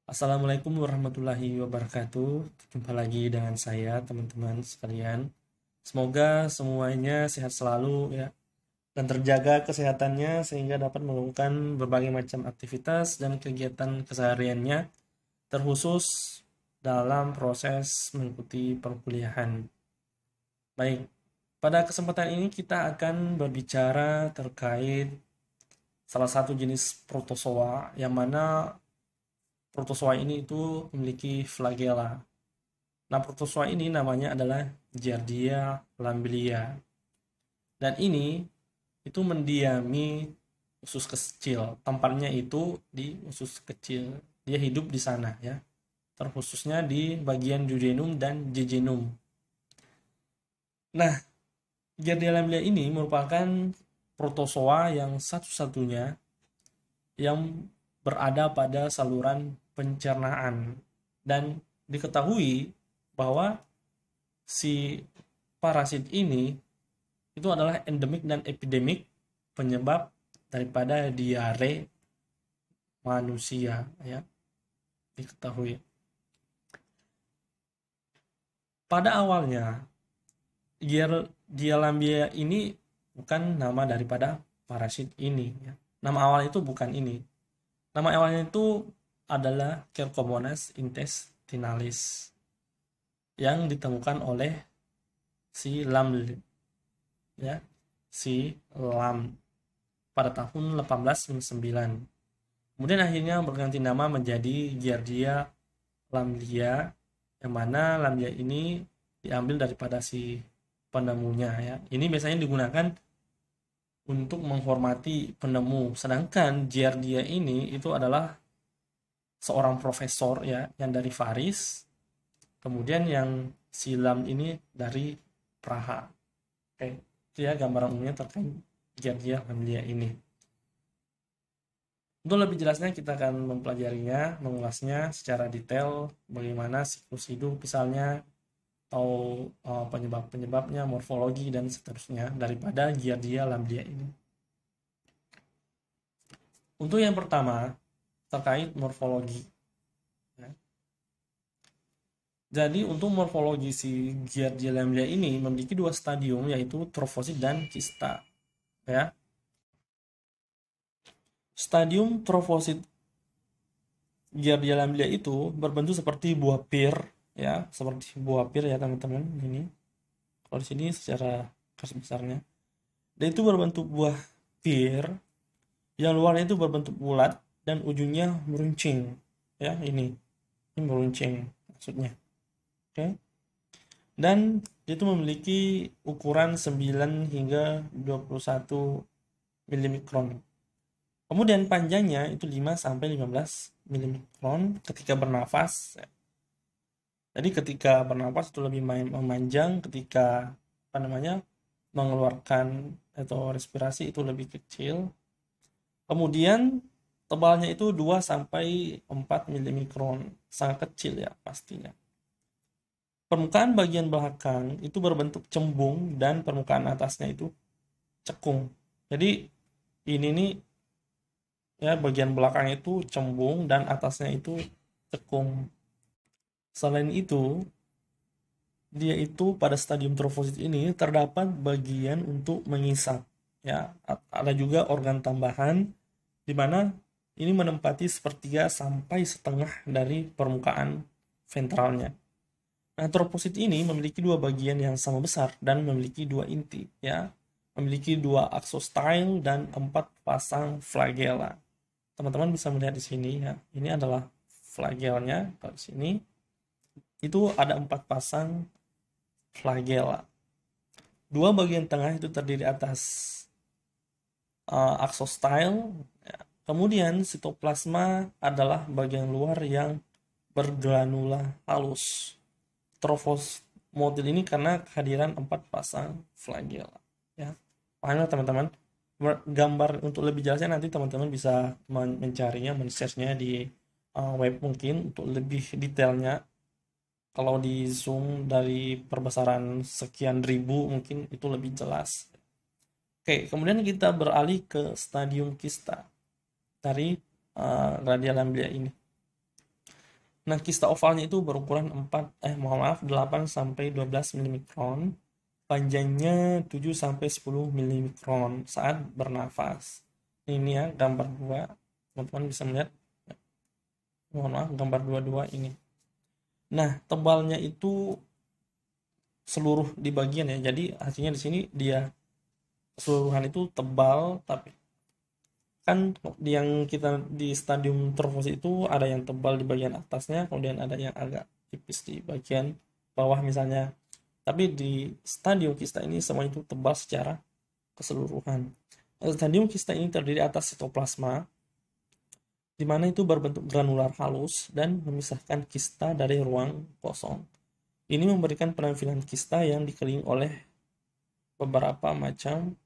Assalamualaikum warahmatullahi wabarakatuh. Jumpa lagi dengan saya, teman-teman sekalian. Semoga semuanya sehat selalu ya dan terjaga kesehatannya sehingga dapat melakukan berbagai macam aktivitas dan kegiatan kesehariannya, terkhusus dalam proses mengikuti perkuliahan. Baik, pada kesempatan ini kita akan berbicara terkait salah satu jenis protozoa yang mana protozoa ini itu memiliki flagella. Nah, protozoa ini namanya adalah Giardia lambelia. Dan ini itu mendiami usus kecil. Tempatnya itu di usus kecil. Dia hidup di sana ya. Terkhususnya di bagian duodenum dan jejunum. Nah, Giardia lambelia ini merupakan protozoa yang satu-satunya yang berada pada saluran pencernaan. Dan diketahui bahwa si parasit ini itu adalah endemik dan epidemik penyebab daripada diare manusia ya, diketahui. Pada awalnya Giardia ini bukan nama daripada parasit ini ya. Nama awal itu bukan ini. Nama awalnya itu adalah Cercomonas intestinalis yang ditemukan oleh si Lam ya, si Lam pada tahun 1899. Kemudian akhirnya berganti nama menjadi Giardia lamblia, yang mana lamblia ini diambil daripada si penemunya ya. Ini biasanya digunakan untuk menghormati penemu. Sedangkan Giardia ini itu adalah seorang profesor ya yang dari Paris. Kemudian yang silam ini dari Praha. Oke, itu ya gambaran umumnya terkait Giardia lamblia ini. Untuk lebih jelasnya kita akan mempelajarinya, mengulasnya secara detail bagaimana siklus hidup misalnya atau penyebab-penyebabnya, morfologi dan seterusnya daripada Giardia lamblia ini. Untuk yang pertama terkait morfologi. Ya. Jadi untuk morfologi si Giardia lamblia ini memiliki dua stadium yaitu trofosit dan kista. Ya. Stadium trofosit Giardia lamblia itu berbentuk seperti buah pir ya, seperti buah pir ya teman-teman ini. Kalau di sini secara garis besarnya. Dan itu berbentuk buah pir yang luarnya itu berbentuk bulat dan ujungnya meruncing. Ya, ini meruncing maksudnya. Oke. Dan itu memiliki ukuran 9 hingga 21 mm. Kemudian panjangnya itu 5 sampai 15 mm ketika bernafas. Jadi ketika bernafas itu lebih memanjang, ketika mengeluarkan atau respirasi itu lebih kecil. Kemudian tebalnya itu 2 sampai 4 mm, sangat kecil ya pastinya. Permukaan bagian belakang itu berbentuk cembung dan permukaan atasnya itu cekung. Jadi ini nih ya, bagian belakang itu cembung dan atasnya itu cekung. Selain itu, dia itu pada stadium trofosit ini terdapat bagian untuk mengisap ya. Ada juga organ tambahan di mana ini menempati sepertiga sampai setengah dari permukaan ventralnya. Nah, trofosit ini memiliki dua bagian yang sama besar dan memiliki dua inti ya. Memiliki dua aksostyle dan 4 pasang flagella. Teman-teman bisa melihat di sini ya. Ini adalah flagellnya. Kalau di sini itu ada 4 pasang flagella. Dua bagian tengah itu terdiri atas aksostyle. Ya. Kemudian sitoplasma adalah bagian luar yang bergranula halus. Tropos model ini karena kehadiran 4 pasang flagella. Ya, paham ya teman-teman? Gambar untuk lebih jelasnya nanti teman-teman bisa mencarinya, men-searchnya di web mungkin untuk lebih detailnya. Kalau di zoom dari perbesaran sekian ribu mungkin itu lebih jelas. Oke, kemudian kita beralih ke stadium kista dari radial lamblia ini. Nah, kista ovalnya itu berukuran 8 sampai 12 mikron, panjangnya 7 sampai 10 mikron saat bernafas. Ini ya gambar 2. Teman-teman bisa melihat. Mohon maaf, gambar 22 ini. Nah, tebalnya itu seluruh di bagian ya. Jadi hasilnya di sini dia keseluruhan itu tebal, tapi kan yang kita di stadium trofosit itu ada yang tebal di bagian atasnya, kemudian ada yang agak tipis di bagian bawah misalnya. Tapi di stadium kista ini semua itu tebal secara keseluruhan. Stadium kista ini terdiri atas sitoplasma, di mana itu berbentuk granular halus dan memisahkan kista dari ruang kosong. Ini memberikan penampilan kista yang dikelilingi oleh beberapa macam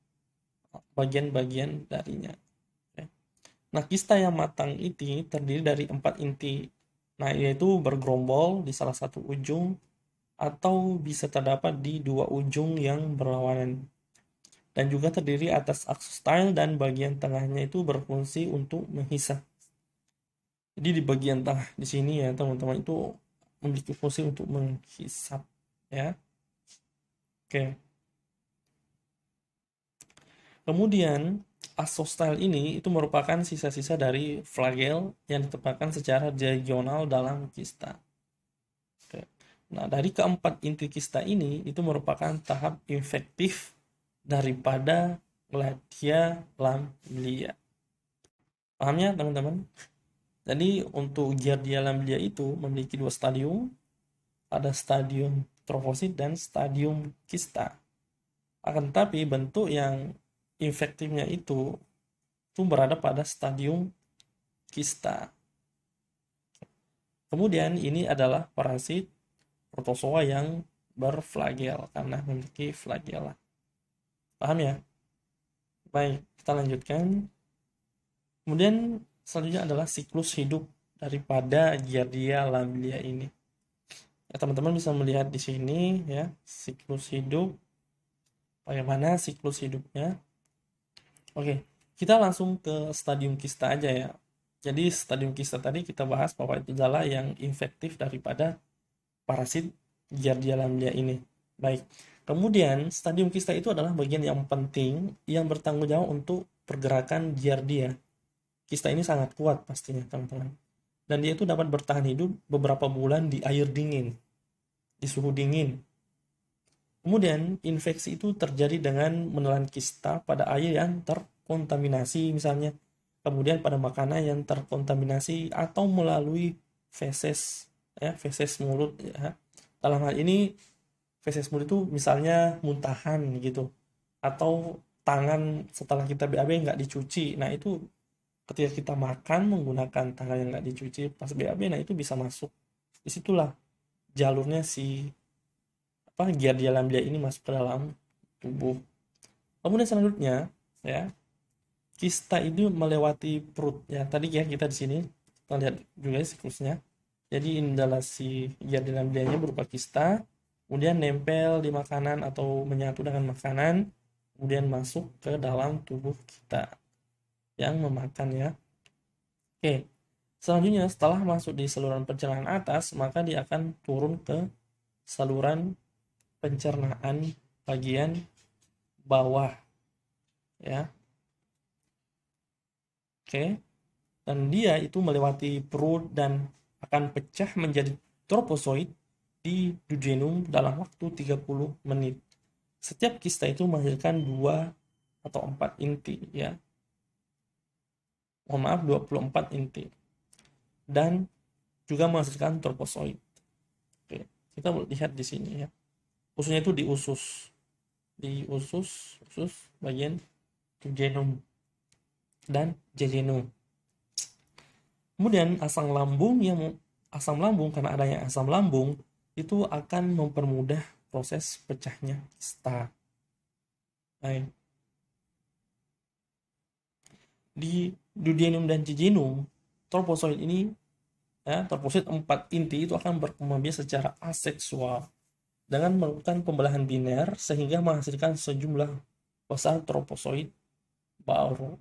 bagian-bagian darinya. Nah, kista yang matang ini terdiri dari 4 inti. Nah, yaitu bergerombol di salah satu ujung atau bisa terdapat di dua ujung yang berlawanan. Dan juga terdiri atas aksostyle dan bagian tengahnya itu berfungsi untuk menghisap. Jadi di bagian tengah di sini ya teman-teman itu memiliki fungsi untuk menghisap ya. Oke. Kemudian aksostyle ini itu merupakan sisa-sisa dari flagel yang ditempatkan secara diagonal dalam kista. Oke. Nah, dari keempat inti kista ini itu merupakan tahap infektif daripada Gladia lamblia. Paham ya teman-teman? Jadi untuk Giardia lamblia itu memiliki dua stadium, ada stadium trofosit dan stadium kista. Akan tetapi bentuk yang infektifnya itu berada pada stadium kista. Kemudian ini adalah parasit protozoa yang berflagel karena memiliki flagella. Paham ya? Baik, kita lanjutkan. Kemudian selanjutnya adalah siklus hidup daripada Giardia lamblia ini. Ya, teman-teman bisa melihat di sini ya, siklus hidup. Bagaimana siklus hidupnya? Oke, kita langsung ke stadium kista aja ya. Jadi stadium kista tadi kita bahas bahwa itu adalah yang infektif daripada parasit Giardia lamblia ini. Baik. Kemudian stadium kista itu adalah bagian yang penting yang bertanggung jawab untuk pergerakan Giardia. Kista ini sangat kuat pastinya teman-teman. Dan dia itu dapat bertahan hidup beberapa bulan di air dingin, di suhu dingin. Kemudian infeksi itu terjadi dengan menelan kista pada air yang terkontaminasi misalnya. Kemudian pada makanan yang terkontaminasi atau melalui feses, ya, feses mulut ya. Dalam hal ini feses mulut itu misalnya muntahan gitu. Atau tangan setelah kita BAB nggak dicuci. Nah itu ketika kita makan menggunakan tangan yang nggak dicuci pas BAB, nah itu bisa masuk. Disitulah jalurnya si Giardia lamblia ini masuk ke dalam tubuh. Kemudian selanjutnya ya, kista itu melewati perut ya. Tadi ya kita di sini kita lihat juga siklusnya. Jadi ini adalah si Giardia lamblianya berupa kista, kemudian nempel di makanan atau menyatu dengan makanan, kemudian masuk ke dalam tubuh kita yang memakan ya. Oke, selanjutnya setelah masuk di saluran pencernaan atas, maka dia akan turun ke saluran pencernaan bagian bawah ya. Oke, dan dia itu melewati perut dan akan pecah menjadi tropozoid di duodenum dalam waktu 30 menit. Setiap kista itu menghasilkan 2 atau 4 inti ya. Mohon maaf, 24 inti. Dan juga menghasilkan tropozoid. Oke, kita lihat di sini ya. Ususnya itu di usus. Di usus bagian duodenum dan jejunum. Kemudian asam lambung karena adanya asam lambung itu akan mempermudah proses pecahnya kista. Baik. Di duodenum dan jejunum, tropozoid ini ya, tropozoid 4 inti itu akan berkembang biak secara aseksual dengan melakukan pembelahan biner sehingga menghasilkan sejumlah besar tropozoid baru.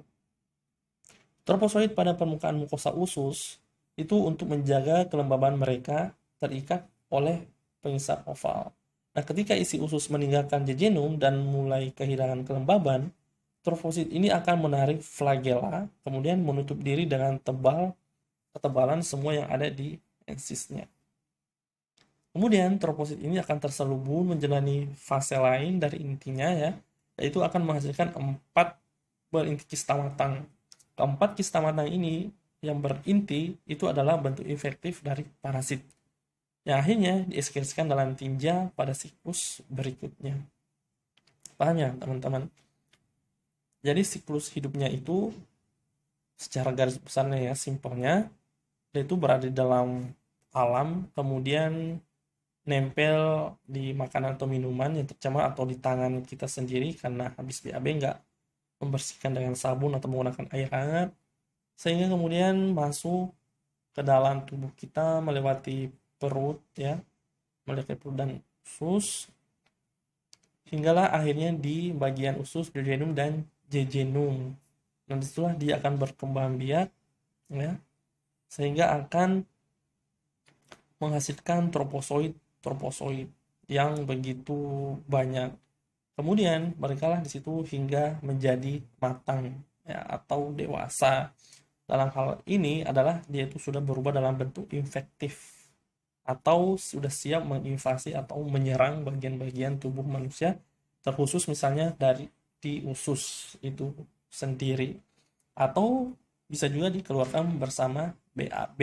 Tropozoid pada permukaan mukosa usus itu untuk menjaga kelembaban mereka terikat oleh pengisap oval. Nah, ketika isi usus meninggalkan jejunum dan mulai kehilangan kelembaban, trofosit ini akan menarik flagella, kemudian menutup diri dengan ketebalan semua yang ada di ensisnya. Kemudian trofosit ini akan terselubung menjalani fase lain dari intinya ya, yaitu akan menghasilkan 4 berinti kista matang. Keempat kista matang ini yang berinti itu adalah bentuk infektif dari parasit yang akhirnya diekskresikan dalam tinja pada siklus berikutnya. Paham ya teman-teman? Jadi siklus hidupnya itu secara garis besarnya ya, simpelnya, dia itu berada di dalam alam, kemudian nempel di makanan atau minuman yang tercemar atau di tangan kita sendiri karena habis BAB nggak membersihkan dengan sabun atau menggunakan air hangat, sehingga kemudian masuk ke dalam tubuh kita melewati perut ya, melewati perut dan usus, hinggalah akhirnya di bagian usus, duodenum dan jejunum. Dan disitulah dia akan berkembang biak ya, sehingga akan menghasilkan tropozoid yang begitu banyak. Kemudian mereka lah di situ hingga menjadi matang ya, atau dewasa. Dalam hal ini adalah dia itu sudah berubah dalam bentuk infektif atau sudah siap menginvasi atau menyerang bagian-bagian tubuh manusia, terkhusus misalnya dari di usus itu sendiri, atau bisa juga dikeluarkan bersama BAB,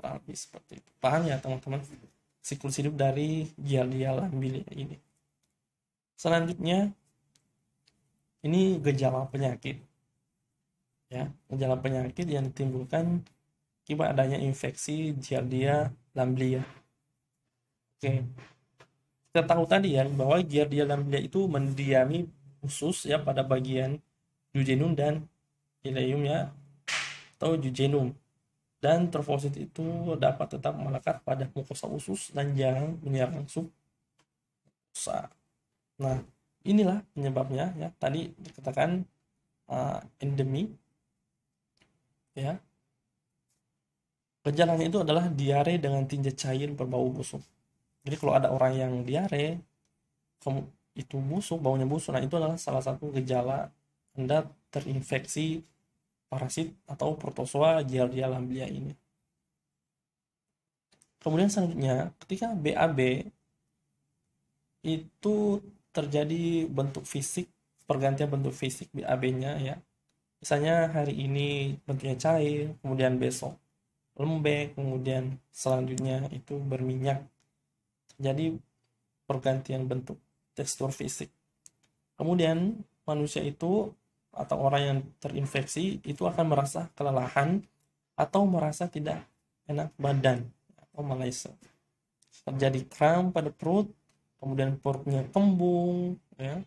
lebih seperti itu. Paham ya teman-teman siklus hidup dari Giardia lambilia ini. Selanjutnya ini gejala penyakit ya, gejala penyakit yang ditimbulkan akibat adanya infeksi Giardia lambilia. Oke, kita tahu tadi ya bahwa Giardia lambilia itu mendiami usus ya pada bagian duodenum dan ileum ya, atau jejunum. Dan trofosit itu dapat tetap melekat pada mukosa usus dan jarang menyerang submukosa. Nah, inilah penyebabnya ya. Tadi dikatakan endemi ya. Gejalanya itu adalah diare dengan tinja cair berbau busuk. Jadi kalau ada orang yang diare itu busuk, baunya busuk, nah itu adalah salah satu gejala Anda terinfeksi parasit atau protozoa Giardia lambilia ini. Kemudian selanjutnya, ketika BAB itu terjadi bentuk fisik, pergantian bentuk fisik BAB-nya ya. Misalnya hari ini bentuknya cair, kemudian besok lembek, kemudian selanjutnya itu berminyak. Jadi pergantian bentuk tekstur fisik. Kemudian manusia itu atau orang yang terinfeksi itu akan merasa kelelahan atau merasa tidak enak badan atau malaise. Terjadi kram pada perut, kemudian perutnya kembung ya,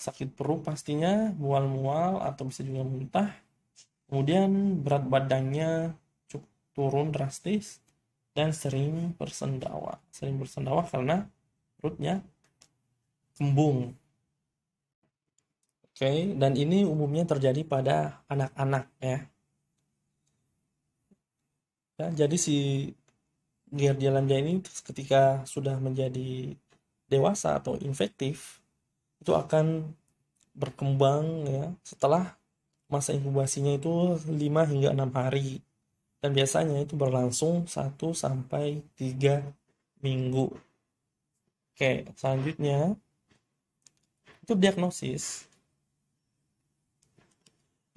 sakit perut pastinya, mual-mual atau bisa juga muntah. Kemudian berat badannya cukup turun drastis dan sering bersendawa karena perutnya kembung. Oke, dan ini umumnya terjadi pada anak-anak ya. Jadi si Giardia lambilia ini ketika sudah menjadi dewasa atau infektif itu akan berkembang ya setelah masa inkubasinya itu 5 hingga 6 hari. Dan biasanya itu berlangsung 1 sampai 3 minggu. Oke, selanjutnya itu diagnosis.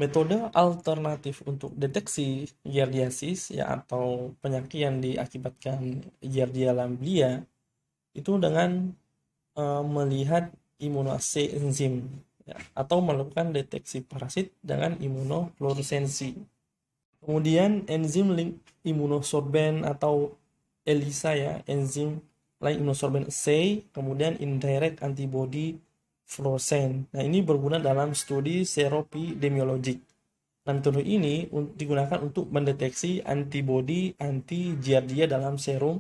Metode alternatif untuk deteksi giardiasis ya atau penyakit yang diakibatkan Giardia lambilia itu dengan melihat imunoassay enzim ya, atau melakukan deteksi parasit dengan imunofluoresensi. Kemudian enzim link immunosorbent atau ELISA ya, enzim link immunosorbent assay, kemudian indirect antibody fluorescence. Nah, ini berguna dalam studi seropidemiologik. Nah, metode ini digunakan untuk mendeteksi antibody anti Giardia dalam serum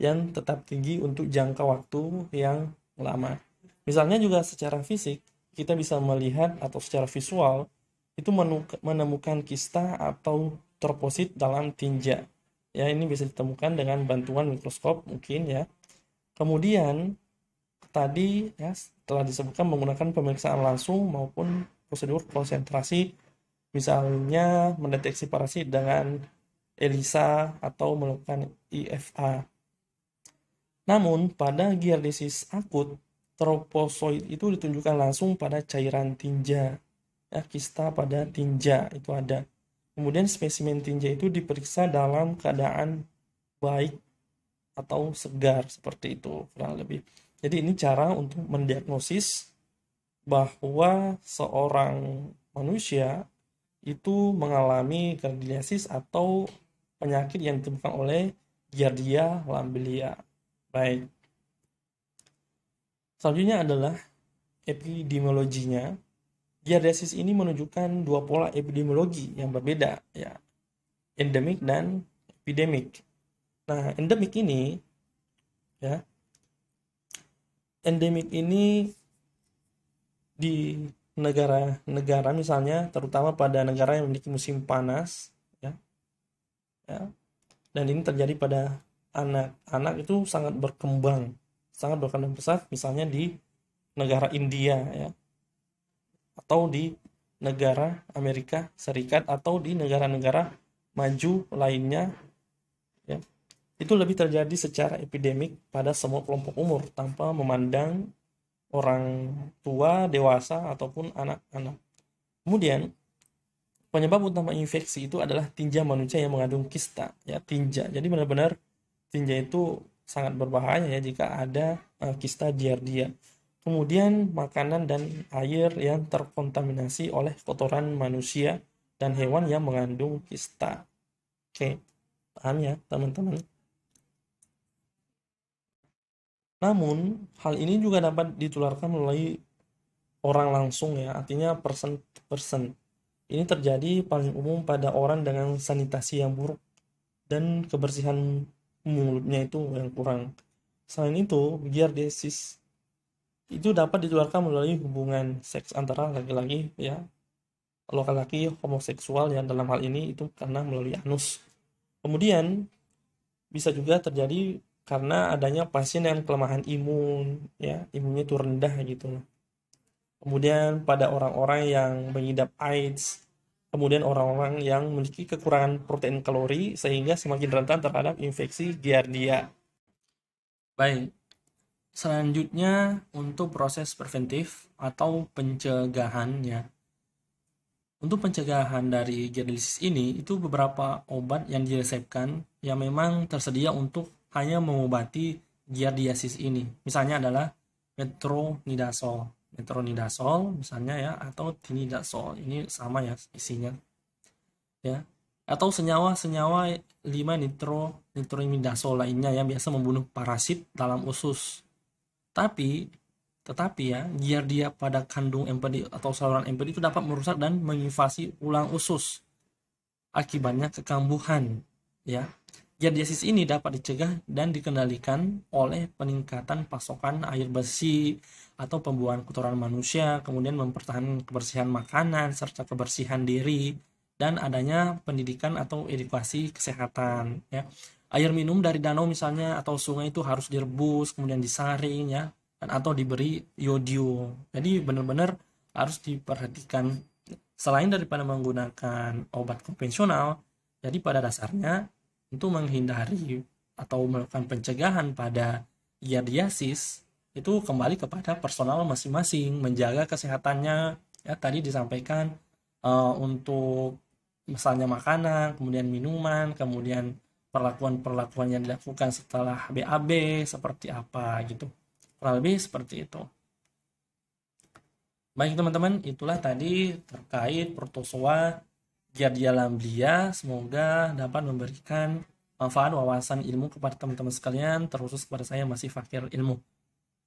yang tetap tinggi untuk jangka waktu yang lama. Misalnya juga secara fisik, kita bisa melihat atau secara visual itu menemukan kista atau troposit dalam tinja. Ya, ini bisa ditemukan dengan bantuan mikroskop mungkin ya. Kemudian tadi ya telah disebutkan menggunakan pemeriksaan langsung maupun prosedur konsentrasi, misalnya mendeteksi parasit dengan ELISA atau melakukan IFA. Namun pada giardiasis akut, tropozoid itu ditunjukkan langsung pada cairan tinja. Ya, kista pada tinja itu ada. Kemudian spesimen tinja itu diperiksa dalam keadaan baik atau segar, seperti itu kurang lebih. Jadi ini cara untuk mendiagnosis bahwa seorang manusia itu mengalami giardiasis atau penyakit yang ditemukan oleh Giardia lambelia. Baik. Selanjutnya adalah epidemiologinya. Giardiasis ini menunjukkan dua pola epidemiologi yang berbeda, ya, endemik dan epidemik. Nah, endemik ini, ya, endemik ini di negara-negara misalnya, terutama pada negara yang memiliki musim panas, ya, dan ini terjadi pada anak-anak itu sangat berkembang pesat, misalnya di negara India, ya, atau di negara Amerika Serikat atau di negara-negara maju lainnya, ya, itu lebih terjadi secara epidemik pada semua kelompok umur tanpa memandang orang tua, dewasa ataupun anak-anak. Kemudian penyebab utama infeksi itu adalah tinja manusia yang mengandung kista, ya, tinja. Jadi benar-benar tinja itu sangat berbahaya ya jika ada kista giardia. Kemudian makanan dan air yang terkontaminasi oleh kotoran manusia dan hewan yang mengandung kista. Oke, paham ya teman-teman? Namun, hal ini juga dapat ditularkan melalui orang langsung ya, artinya person to person. Ini terjadi paling umum pada orang dengan sanitasi yang buruk dan kebersihan mulutnya itu yang kurang. Selain itu, giardiasis itu dapat ditularkan melalui hubungan seks antara laki-laki, ya, laki-laki homoseksual yang dalam hal ini itu karena melalui anus. Kemudian bisa juga terjadi karena adanya pasien yang kelemahan imun, ya, imunnya itu rendah gitu. Kemudian pada orang-orang yang mengidap AIDS, kemudian orang-orang yang memiliki kekurangan protein kalori sehingga semakin rentan terhadap infeksi giardia. Baik, selanjutnya untuk proses preventif atau pencegahannya. Untuk pencegahan dari giardiasis ini, itu beberapa obat yang diresepkan yang memang tersedia untuk hanya mengobati giardiasis ini. Misalnya adalah metronidazole misalnya ya, atau tinidazole. Ini sama ya isinya. Ya. Atau senyawa-senyawa 5 nitronitronimidazole lainnya yang biasa membunuh parasit dalam usus. Tetapi ya, giardia pada kandung empedu atau saluran empedu itu dapat merusak dan menginvasi ulang usus. Akibatnya kekambuhan, ya. Giardiasis ini dapat dicegah dan dikendalikan oleh peningkatan pasokan air bersih atau pembuangan kotoran manusia, kemudian mempertahankan kebersihan makanan serta kebersihan diri, dan adanya pendidikan atau edukasi kesehatan, ya. Air minum dari danau misalnya atau sungai itu harus direbus kemudian disaring, ya, dan atau diberi yodium. Jadi benar-benar harus diperhatikan. Selain daripada menggunakan obat konvensional, jadi pada dasarnya untuk menghindari atau melakukan pencegahan pada giardiasis itu kembali kepada personal masing-masing, menjaga kesehatannya, ya, tadi disampaikan untuk misalnya makanan, kemudian minuman, kemudian perlakuan-perlakuan yang dilakukan setelah BAB seperti apa gitu. Kurang lebih seperti itu. Baik teman-teman, itulah tadi terkait protozoa Giardia lambelia. Semoga dapat memberikan manfaat wawasan ilmu kepada teman-teman sekalian, terkhusus kepada saya masih fakir ilmu.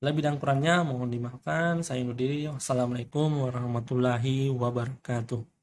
Lebih dan kurangnya mohon dimaafkan. Saya undur diri. Wassalamualaikum warahmatullahi wabarakatuh.